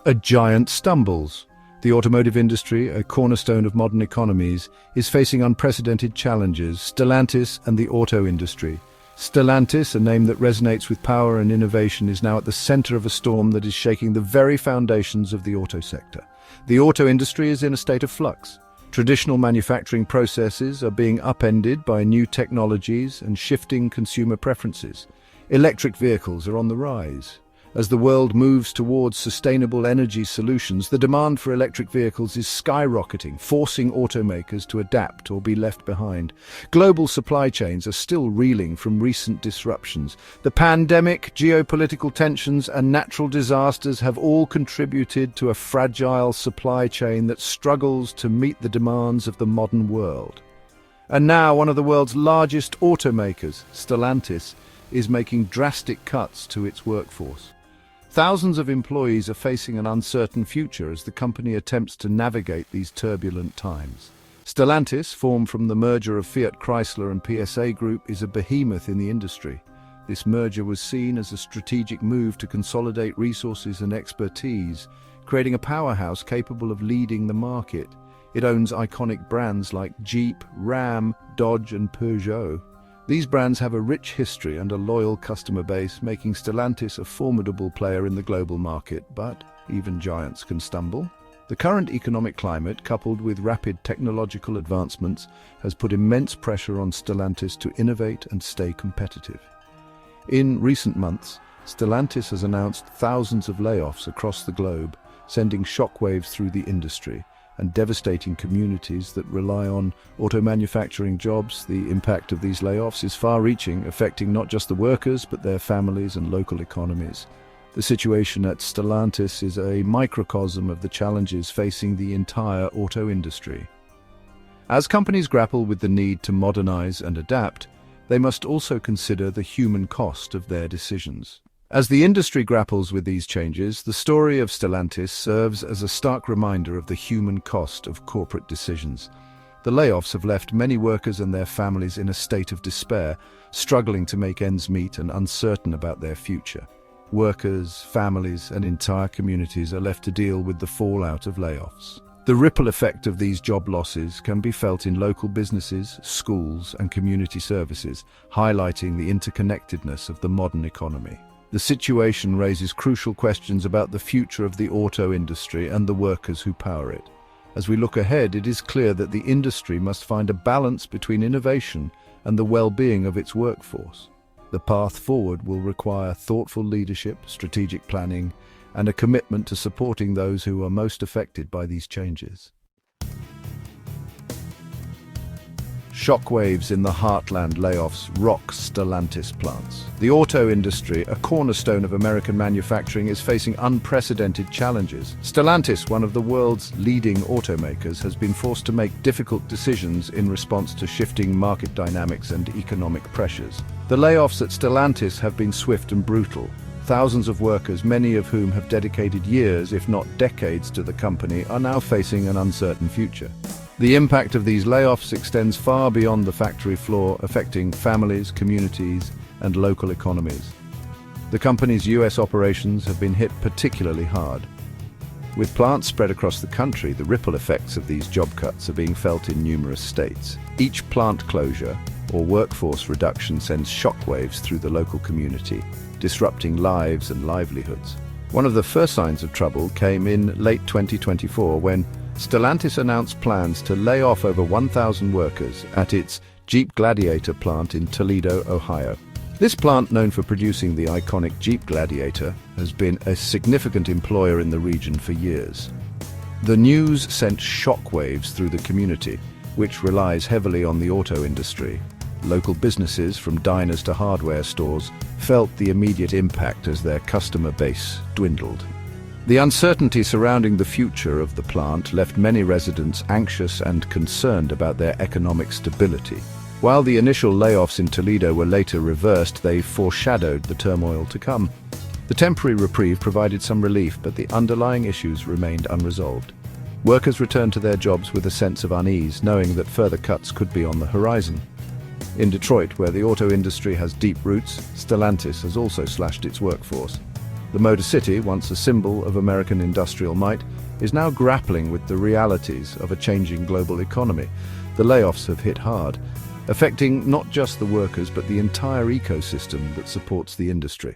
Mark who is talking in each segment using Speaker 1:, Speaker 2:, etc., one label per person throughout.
Speaker 1: A giant stumbles. The automotive industry, a cornerstone of modern economies, is facing unprecedented challenges. Stellantis and the auto industry. Stellantis, a name that resonates with power and innovation, is now at the center of a storm that is shaking the very foundations of the auto sector. The auto industry is in a state of flux. Traditional manufacturing processes are being upended by new technologies and shifting consumer preferences. Electric vehicles are on the rise. As the world moves towards sustainable energy solutions, the demand for electric vehicles is skyrocketing, forcing automakers to adapt or be left behind. Global supply chains are still reeling from recent disruptions. The pandemic, geopolitical tensions, and natural disasters have all contributed to a fragile supply chain that struggles to meet the demands of the modern world. And now one of the world's largest automakers, Stellantis, is making drastic cuts to its workforce. Thousands of employees are facing an uncertain future as the company attempts to navigate these turbulent times. Stellantis, formed from the merger of Fiat Chrysler and PSA Group, is a behemoth in the industry. This merger was seen as a strategic move to consolidate resources and expertise, creating a powerhouse capable of leading the market. It owns iconic brands like Jeep, Ram, Dodge, and Peugeot. These brands have a rich history and a loyal customer base, making Stellantis a formidable player in the global market, but even giants can stumble. The current economic climate, coupled with rapid technological advancements, has put immense pressure on Stellantis to innovate and stay competitive. In recent months, Stellantis has announced thousands of layoffs across the globe, sending shockwaves through the industry and devastating communities that rely on auto manufacturing jobs. The impact of these layoffs is far-reaching, affecting not just the workers but their families and local economies. The situation at Stellantis is a microcosm of the challenges facing the entire auto industry. As companies grapple with the need to modernize and adapt, they must also consider the human cost of their decisions. As the industry grapples with these changes, the story of Stellantis serves as a stark reminder of the human cost of corporate decisions. The layoffs have left many workers and their families in a state of despair, struggling to make ends meet and uncertain about their future. Workers, families, and entire communities are left to deal with the fallout of layoffs. The ripple effect of these job losses can be felt in local businesses, schools, and community services, highlighting the interconnectedness of the modern economy. The situation raises crucial questions about the future of the auto industry and the workers who power it. As we look ahead, it is clear that the industry must find a balance between innovation and the well-being of its workforce. The path forward will require thoughtful leadership, strategic planning, and a commitment to supporting those who are most affected by these changes. Shockwaves in the heartland. Layoffs rock Stellantis plants. The auto industry, a cornerstone of American manufacturing, is facing unprecedented challenges. Stellantis, one of the world's leading automakers, has been forced to make difficult decisions in response to shifting market dynamics and economic pressures. The layoffs at Stellantis have been swift and brutal. Thousands of workers, many of whom have dedicated years, if not decades, to the company, are now facing an uncertain future. The impact of these layoffs extends far beyond the factory floor, affecting families, communities, and local economies. The company's US operations have been hit particularly hard. With plants spread across the country, the ripple effects of these job cuts are being felt in numerous states. Each plant closure or workforce reduction sends shockwaves through the local community, disrupting lives and livelihoods. One of the first signs of trouble came in late 2024 when Stellantis announced plans to lay off over 1,000 workers at its Jeep Gladiator plant in Toledo, Ohio. This plant, known for producing the iconic Jeep Gladiator, has been a significant employer in the region for years. The news sent shockwaves through the community, which relies heavily on the auto industry. Local businesses, from diners to hardware stores, felt the immediate impact as their customer base dwindled. The uncertainty surrounding the future of the plant left many residents anxious and concerned about their economic stability. While the initial layoffs in Toledo were later reversed, they foreshadowed the turmoil to come. The temporary reprieve provided some relief, but the underlying issues remained unresolved. Workers returned to their jobs with a sense of unease, knowing that further cuts could be on the horizon. In Detroit, where the auto industry has deep roots, Stellantis has also slashed its workforce. The Motor City, once a symbol of American industrial might, is now grappling with the realities of a changing global economy. The layoffs have hit hard, affecting not just the workers but the entire ecosystem that supports the industry.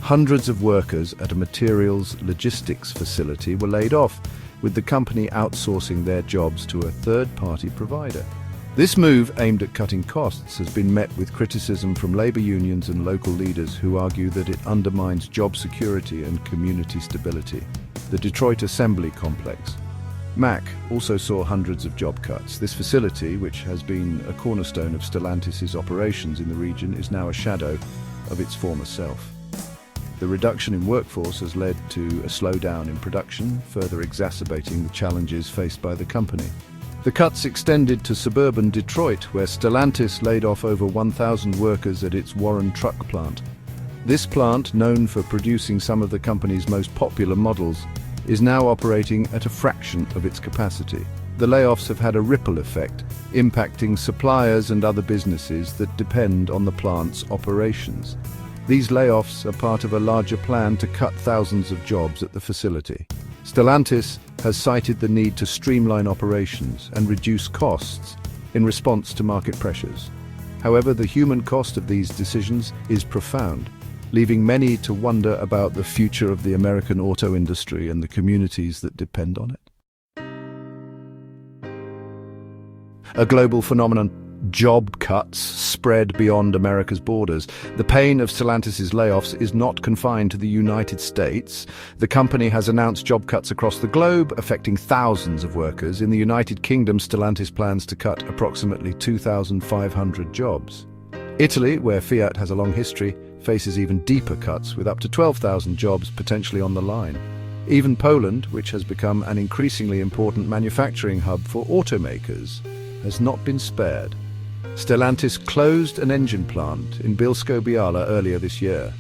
Speaker 1: Hundreds of workers at a materials logistics facility were laid off, with the company outsourcing their jobs to a third-party provider. This move, aimed at cutting costs, has been met with criticism from labor unions and local leaders who argue that it undermines job security and community stability. The Detroit Assembly Complex, MAC, also saw hundreds of job cuts. This facility, which has been a cornerstone of Stellantis' operations in the region, is now a shadow of its former self. The reduction in workforce has led to a slowdown in production, further exacerbating the challenges faced by the company. The cuts extended to suburban Detroit, where Stellantis laid off over 1,000 workers at its Warren truck plant. This plant, known for producing some of the company's most popular models, is now operating at a fraction of its capacity. The layoffs have had a ripple effect, impacting suppliers and other businesses that depend on the plant's operations. These layoffs are part of a larger plan to cut thousands of jobs at the facility. Stellantis has cited the need to streamline operations and reduce costs in response to market pressures. However, the human cost of these decisions is profound, leaving many to wonder about the future of the American auto industry and the communities that depend on it. A global phenomenon, job cuts spread beyond America's borders. The pain of Stellantis' layoffs is not confined to the United States. The company has announced job cuts across the globe, affecting thousands of workers. In the United Kingdom, Stellantis plans to cut approximately 2,500 jobs. Italy, where Fiat has a long history, faces even deeper cuts, with up to 12,000 jobs potentially on the line. Even Poland, which has become an increasingly important manufacturing hub for automakers, has not been spared. Stellantis closed an engine plant in Bielsko-Biała earlier this year.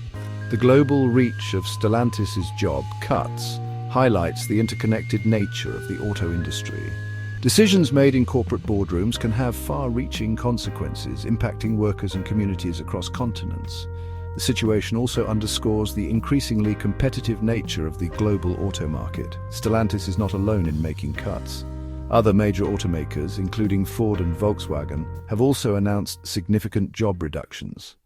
Speaker 1: The global reach of Stellantis' job cuts highlights the interconnected nature of the auto industry. Decisions made in corporate boardrooms can have far-reaching consequences, impacting workers and communities across continents. The situation also underscores the increasingly competitive nature of the global auto market. Stellantis is not alone in making cuts. Other major automakers, including Ford and Volkswagen, have also announced significant job reductions.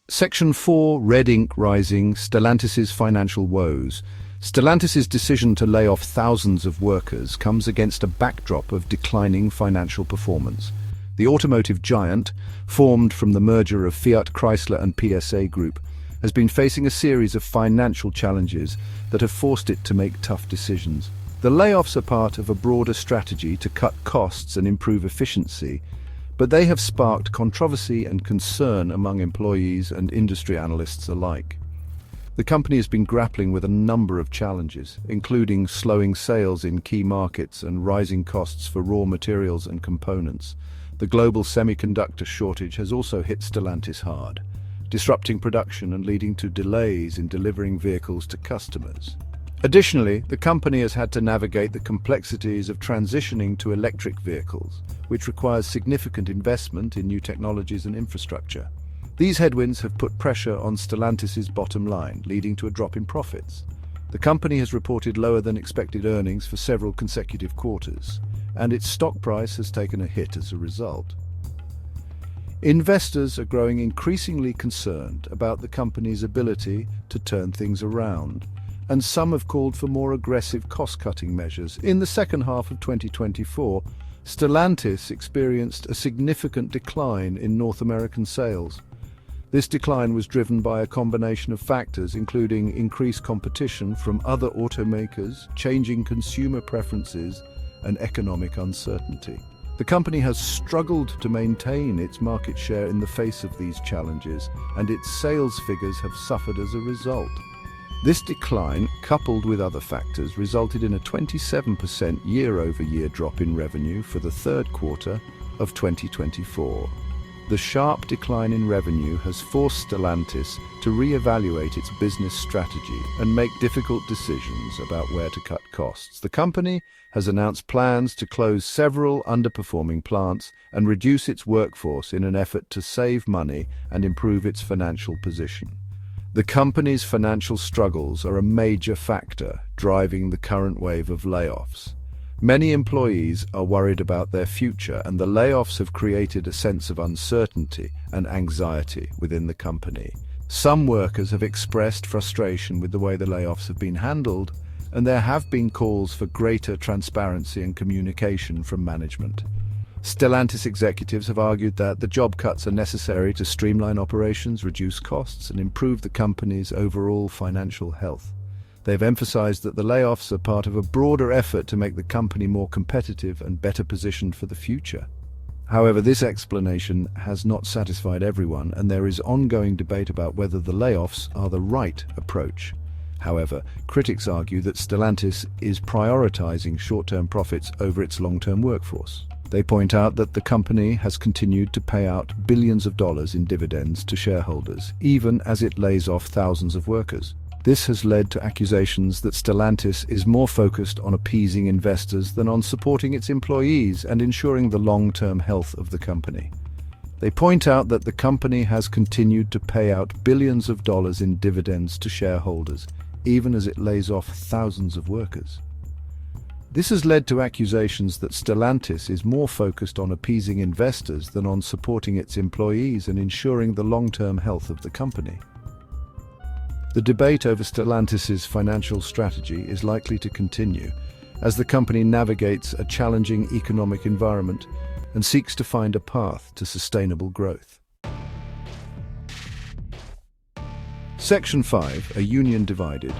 Speaker 1: Section 4, Red Ink Rising, Stellantis' Financial Woes. Stellantis' decision to lay off thousands of workers comes against a backdrop of declining financial performance. The automotive giant, formed from the merger of Fiat Chrysler and PSA Group, has been facing a series of financial challenges that have forced it to make tough decisions. The layoffs are part of a broader strategy to cut costs and improve efficiency, but they have sparked controversy and concern among employees and industry analysts alike. The company has been grappling with a number of challenges, including slowing sales in key markets and rising costs for raw materials and components. The global semiconductor shortage has also hit Stellantis hard, disrupting production and leading to delays in delivering vehicles to customers. Additionally, the company has had to navigate the complexities of transitioning to electric vehicles, which requires significant investment in new technologies and infrastructure. These headwinds have put pressure on Stellantis' bottom line, leading to a drop in profits. The company has reported lower than expected earnings for several consecutive quarters, and its stock price has taken a hit as a result. Investors are growing increasingly concerned about the company's ability to turn things around, and some have called for more aggressive cost-cutting measures. In the second half of 2024, Stellantis experienced a significant decline in North American sales. This decline was driven by a combination of factors, including increased competition from other automakers, changing consumer preferences, and economic uncertainty. The company has struggled to maintain its market share in the face of these challenges, and its sales figures have suffered as a result. This decline, coupled with other factors, resulted in a 27% year-over-year drop in revenue for the third quarter of 2024. The sharp decline in revenue has forced Stellantis to re-evaluate its business strategy and make difficult decisions about where to cut costs. The company has announced plans to close several underperforming plants and reduce its workforce in an effort to save money and improve its financial position. The company's financial struggles are a major factor driving the current wave of layoffs. Many employees are worried about their future, and the layoffs have created a sense of uncertainty and anxiety within the company. Some workers have expressed frustration with the way the layoffs have been handled, and there have been calls for greater transparency and communication from management. Stellantis executives have argued that the job cuts are necessary to streamline operations, reduce costs, and improve the company's overall financial health. They've emphasized that the layoffs are part of a broader effort to make the company more competitive and better positioned for the future. However, this explanation has not satisfied everyone, and there is ongoing debate about whether the layoffs are the right approach. However, critics argue that Stellantis is prioritizing short-term profits over its long-term workforce. They point out that the company has continued to pay out billions of dollars in dividends to shareholders, even as it lays off thousands of workers. This has led to accusations that Stellantis is more focused on appeasing investors than on supporting its employees and ensuring the long-term health of the company. They point out that the company has continued to pay out billions of dollars in dividends to shareholders, even as it lays off thousands of workers. This has led to accusations that Stellantis is more focused on appeasing investors than on supporting its employees and ensuring the long-term health of the company. The debate over Stellantis's financial strategy is likely to continue as the company navigates a challenging economic environment and seeks to find a path to sustainable growth. Section 5, a union divided.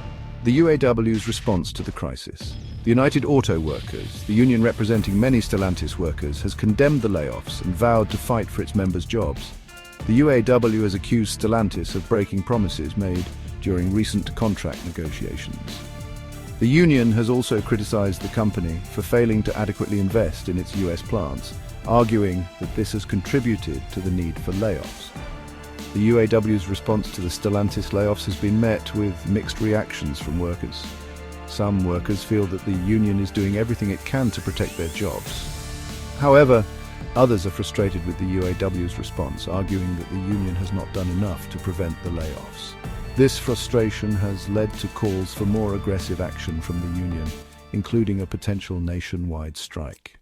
Speaker 1: The UAW's response to the crisis. The United Auto Workers, the union representing many Stellantis workers, has condemned the layoffs and vowed to fight for its members' jobs. The UAW has accused Stellantis of breaking promises made during recent contract negotiations. The union has also criticized the company for failing to adequately invest in its US plants, arguing that this has contributed to the need for layoffs. The UAW's response to the Stellantis layoffs has been met with mixed reactions from workers. Some workers feel that the union is doing everything it can to protect their jobs. However, others are frustrated with the UAW's response, arguing that the union has not done enough to prevent the layoffs. This frustration has led to calls for more aggressive action from the union, including a potential nationwide strike.